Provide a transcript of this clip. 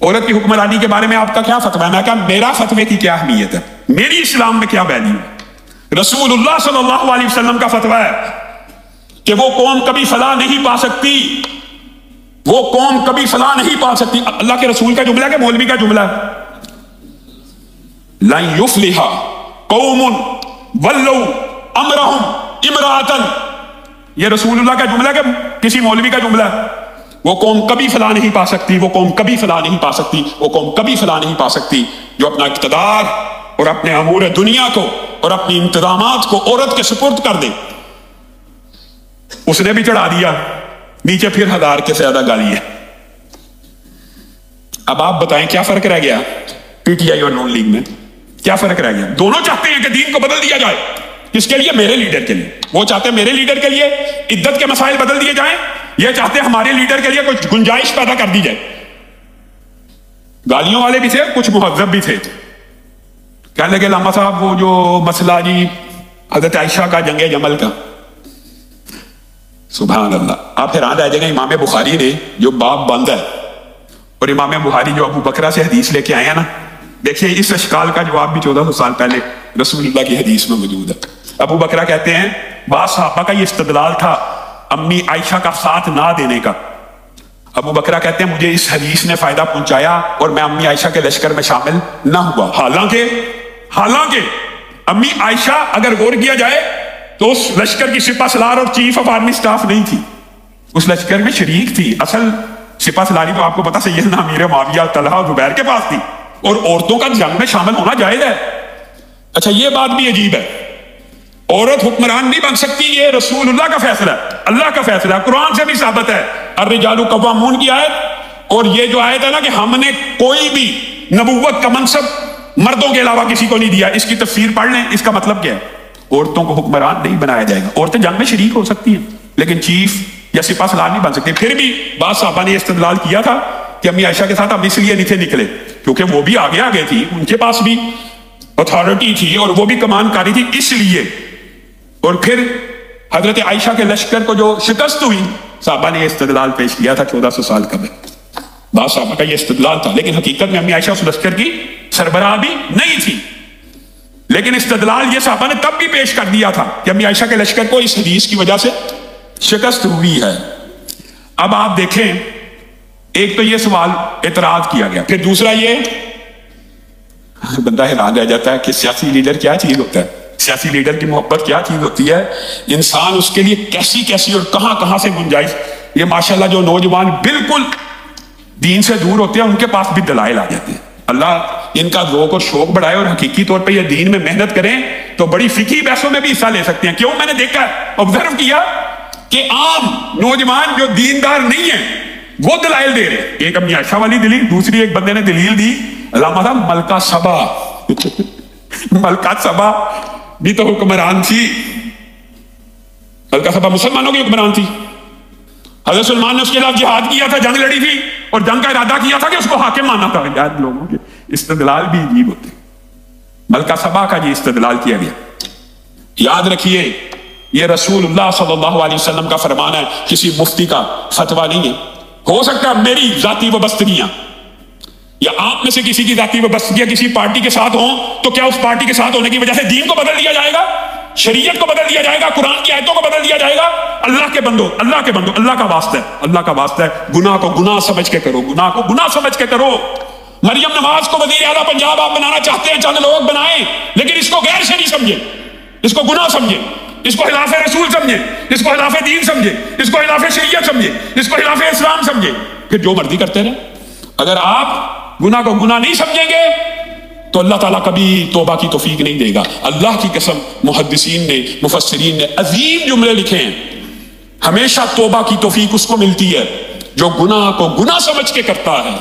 عورت کی حکمرانی کے بارے میں آپ کا کیا فتویٰ ہے؟ میں کہا میرا فتوے کی کیا اہمیت ہے، میری اسلام میں کیا ویلیو ہے؟ رسول اللہ صلی اللہ علیہ وسلم کا فتویٰ ہے کہ وہ قوم کبھی فلاح نہیں پا سکتی، وہ قوم کبھی فلاح نہیں پا سکتی۔ اللہ کے رسول کا جملہ ہے کہ مولوی کا جملہ ہے؟ لن یفلح قوم ولوا امرهم امرأة، یہ رسول اللہ کا جملہ ہے کہ کسی مولوی کا جملہ ہے؟ وہ قوم کبھی فلاح نہیں پا سکتی، وہ قوم کبھی فلاح نہیں پا سکتی، وہ قوم کبھی فلاح نہیں پا سکتی جو اپنا اقتدار اور اپنے امور دنیا کو اور اپنی انتظامات کو عورت کے سپرد کر دے۔ اس نے بھی چڑھا دیا، نیچے پھر 1000 کے زیادہ گالی ہے۔ اب آپ بتائیں کیا فرق رہ گیا پی ٹی آئی اور نون لیگ میں؟ کیا فرق رہ گیا؟ دونوں چاہتے ہیں کہ دین کو بدل دیا جائے۔ کس کے لیے؟ میرے لیڈر کے لیے۔ وہ چاہتے ہیں میرے لیڈر کے لیے عدت کے مسائل بدل دیے جائیں، یہ چاہتے ہیں ہمارے لیڈر کے لیے کچھ گنجائش پیدا کر دی جائے۔ گالیوں والے بھی تھے، کچھ مہذب بھی تھے۔ کہنے لگے علامہ صاحب وہ جو مسئلہ جی حضرت عائشہ کا جنگ جمل کا، سبحان اللہ، آپ حیران رہ جائیں گے امام بخاری نے جو باب بند ہے، اور امام بخاری جو ابو بکرہ سے حدیث لے کے آئے ہیں نا، دیکھیے اس اشکال کا جواب بھی 1400 سال پہلے رسول اللہ کی حدیث میں موجود ہے۔ ابو بکرہ کہتے ہیں بعض صحابہ کا یہ استدلال تھا امی عائشہ کا ساتھ نہ دینے کا۔ ابو بکرہ کہتے ہیں مجھے اس حدیث نے فائدہ پہنچایا اور میں امی عائشہ کے لشکر میں شامل نہ ہوا، حالانکہ امی عائشہ اگر غور کیا جائے تو اس لشکر کی سپہ سالار اور چیف آف آرمی سٹاف نہیں تھی، اس لشکر میں شریک تھی۔ اصل سپہ سالاری تو آپ کو پتا سیدنا امیر معاویہ، طلحہ اور زبیر کے پاس تھی، اور عورتوں کا جنگ میں شامل ہونا جائز ہے۔ اچھا یہ بات بھی عجیب ہے، عورت حکمران نہیں بن سکتی، یہ رسول اللہ کا فیصلہ ہے، اللہ کا فیصلہ ہے، قرآن سے بھی ثابت ہے۔ الرجال قوامون کی آیت، اور یہ جو آیت ہے نا کہ ہم نے کوئی بھی نبوت کا منصب مردوں کے علاوہ کسی کو نہیں دیا، اس کی تفسیر پڑھ لیں، اس کا مطلب کیا ہے؟ عورتوں کو حکمران نہیں بنایا جائے گا۔ عورتیں جنگ میں شریک ہو سکتی ہیں لیکن چیف یا سپہ سالار نہیں بن سکتی۔ پھر بھی بعض صحابہ نے استدلال کیا تھا کہ امی عائشہ کے ساتھ اب اس لیے نہیں تھے نکلے کیونکہ وہ بھی آگے تھی، ان کے پاس بھی اتھارٹی تھی اور وہ بھی کمان کاری تھی، اس لیے۔ اور پھر حضرت عائشہ کے لشکر کو جو شکست ہوئی، صحابہ نے یہ استدلال پیش کیا تھا 1400 سال قبل۔ بعض صحابہ کا یہ استدلال تھا، لیکن حقیقت میں امی عائشہ اس لشکر کی سربراہ بھی نہیں تھی، لیکن استدلال یہ صحابہ نے تب بھی پیش کر دیا تھا کہ امی عائشہ کے لشکر کو اس حدیث کی وجہ سے شکست ہوئی ہے۔ اب آپ دیکھیں، ایک تو یہ سوال اعتراض کیا گیا، پھر دوسرا یہ بندہ حیران رہ جاتا ہے کہ سیاسی لیڈر کیا چیز ہوتا ہے، سیاسی لیڈر کی محبت کیا چیز ہوتی ہے، انسان اس کے لیے کیسی کیسی اور کہاں کہاں سے گنجائش۔ یہ ماشاءاللہ جو نوجوان بالکل دین سے دور ہوتے ہیں ان کے پاس بھی دلائل آ جاتے ہیں۔ اللہ ان کا ذوق اور شوق بڑھائے اور حقیقی طور پہ یہ دین میں محنت کریں تو بڑی فقہی بحثوں میں بھی حصہ لے سکتے ہیں۔ کیوں؟ میں نے دیکھا آبزرو کیا کہ عام نوجوان جو دیندار نہیں ہیں وہ دلائل دے رہے ہیں۔ ایک امی عائشہ والی دلیل، دوسری ایک بندے نے دلیل دی علامہ صاحب ملکہ سبا ملکہ سبا بھی تو حکمران تھی، ملکہ سبا مسلمانوں کی حکمران تھی۔ حضرت سلمان نے اس کے خلاف جہاد کیا تھا، جنگ لڑی تھی اور جنگ کا ارادہ کیا تھا کہ اس کو حاکم ماننا تھا۔ یاد لوگوں کے استدلال بھی عجیب ہوتے ہیں۔ ملکہ سبا کا یہ استدلال کیا گیا۔ یاد رکھیے یہ رسول اللہ صلی اللہ علیہ وسلم کا فرمان ہے، کسی مفتی کا فتویٰ نہیں ہے۔ ہو سکتا ہے میری ذاتی وابستگیاں یا آپ میں سے کسی کی ذاتی وابستگیاں کسی پارٹی کے ساتھ ہوں، تو کیا اس پارٹی کے ساتھ ہونے کی وجہ سے دین کو بدل دیا جائے گا، شریعت کو بدل دیا جائے گا، قرآن کی آیتوں کو بدل دیا جائے گا؟ اللہ کے بندو، اللہ کا واسطہ ہے، اللہ کا واسطہ ہے، گناہ کو گناہ سمجھ کے کرو، گناہ کو گناہ سمجھ کے کرو۔ مریم نواز کو وزیر اعلیٰ پنجاب آپ بنانا چاہتے ہیں، چند لوگ بنائیں، لیکن اس کو غیر شرعی سمجھے، اس کو گناہ سمجھے، اس کو خلاف رسول سمجھے، اس کو خلاف دین سمجھے، اس کو خلاف شریعت سمجھے، اس کو خلاف اسلام سمجھے، پھر جو مرضی کرتے رہے۔ اگر آپ گناہ کو گناہ نہیں سمجھیں گے تو اللہ تعالیٰ کبھی توبہ کی توفیق نہیں دے گا۔ اللہ کی قسم محدثین نے، مفسرین نے عظیم جملے لکھے ہیں، ہمیشہ توبہ کی توفیق اس کو ملتی ہے جو گناہ کو گناہ سمجھ کے کرتا ہے۔